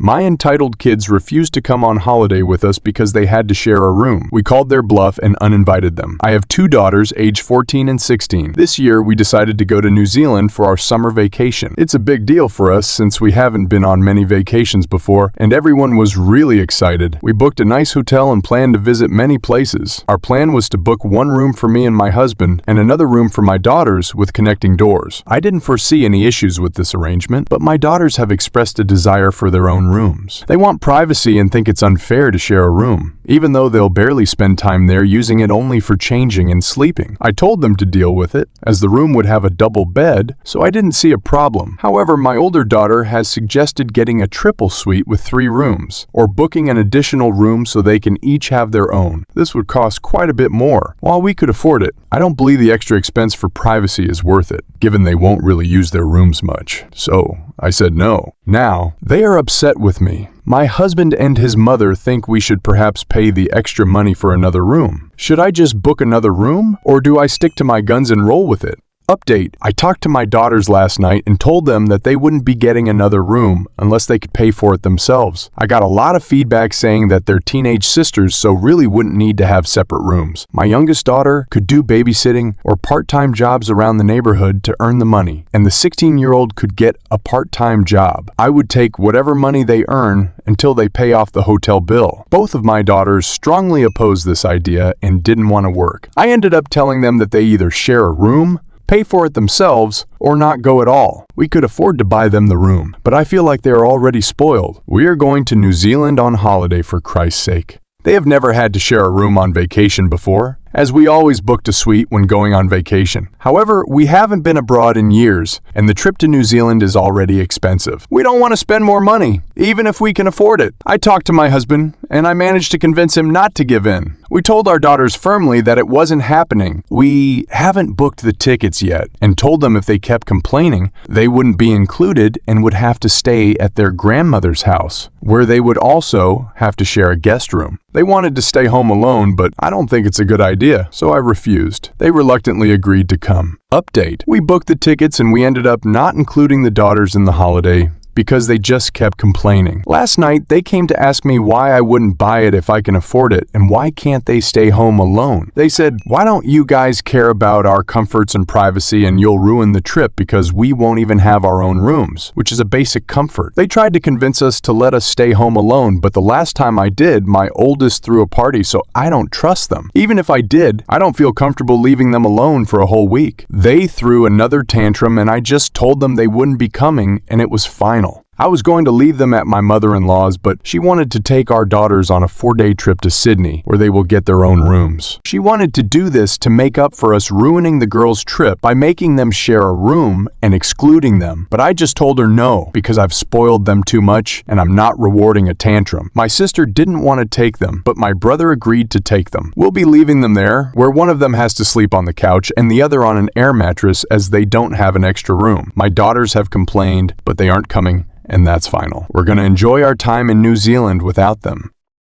My entitled kids refused to come on holiday with us because they had to share a room. We called their bluff and uninvited them. I have 2 daughters, age 14 and 16. This year, we decided to go to New Zealand for our summer vacation. It's a big deal for us since we haven't been on many vacations before, and everyone was really excited. We booked a nice hotel and planned to visit many places. Our plan was to book one room for me and my husband and another room for my daughters with connecting doors. I didn't foresee any issues with this arrangement, but my daughters have expressed a desire for their own rooms. They want privacy and think it's unfair to share a room, even though they'll barely spend time there, using it only for changing and sleeping. I told them to deal with it, as the room would have a double bed, so I didn't see a problem. However, my older daughter has suggested getting a triple suite with 3 rooms, or booking an additional room so they can each have their own. This would cost quite a bit more. While we could afford it, I don't believe the extra expense for privacy is worth it, given they won't really use their rooms much. So I said no. Now, they are upset with me. My husband and his mother think we should perhaps pay the extra money for another room. Should I just book another room, or do I stick to my guns and roll with it? Update: I talked to my daughters last night and told them that they wouldn't be getting another room unless they could pay for it themselves. I got a lot of feedback saying that they're teenage sisters, so really wouldn't need to have separate rooms. My youngest daughter could do babysitting or part-time jobs around the neighborhood to earn the money, and the 16-year-old could get a part-time job. I would take whatever money they earn until they pay off the hotel bill. Both of my daughters strongly opposed this idea and didn't want to work. I ended up telling them that they either share a room, pay for it themselves, or not go at all. We could afford to buy them the room, but I feel like they are already spoiled. We are going to New Zealand on holiday, for Christ's sake. They have never had to share a room on vacation before, as we always booked a suite when going on vacation. However, we haven't been abroad in years, and the trip to New Zealand is already expensive. We don't want to spend more money, even if we can afford it. I talked to my husband, and I managed to convince him not to give in. We told our daughters firmly that it wasn't happening. We haven't booked the tickets yet, and told them if they kept complaining, they wouldn't be included and would have to stay at their grandmother's house, where they would also have to share a guest room. They wanted to stay home alone, but I don't think it's a good idea, so I refused. They reluctantly agreed to come. Update: we booked the tickets and we ended up not including the daughters in the holiday because they just kept complaining. Last night, they came to ask me why I wouldn't buy it if I can afford it, and why can't they stay home alone. They said, "Why don't you guys care about our comforts and privacy, and you'll ruin the trip because we won't even have our own rooms," which is a basic comfort. They tried to convince us to let us stay home alone, but the last time I did, my oldest threw a party, so I don't trust them. Even if I did, I don't feel comfortable leaving them alone for a whole week. They threw another tantrum, and I just told them they wouldn't be coming, and it was final. I was going to leave them at my mother-in-law's, but she wanted to take our daughters on a 4-day trip to Sydney, where they will get their own rooms. She wanted to do this to make up for us ruining the girls' trip by making them share a room and excluding them. But I just told her no, because I've spoiled them too much, and I'm not rewarding a tantrum. My sister didn't want to take them, but my brother agreed to take them. We'll be leaving them there, where one of them has to sleep on the couch and the other on an air mattress, as they don't have an extra room. My daughters have complained, but they aren't coming, and that's final. We're going to enjoy our time in New Zealand without them.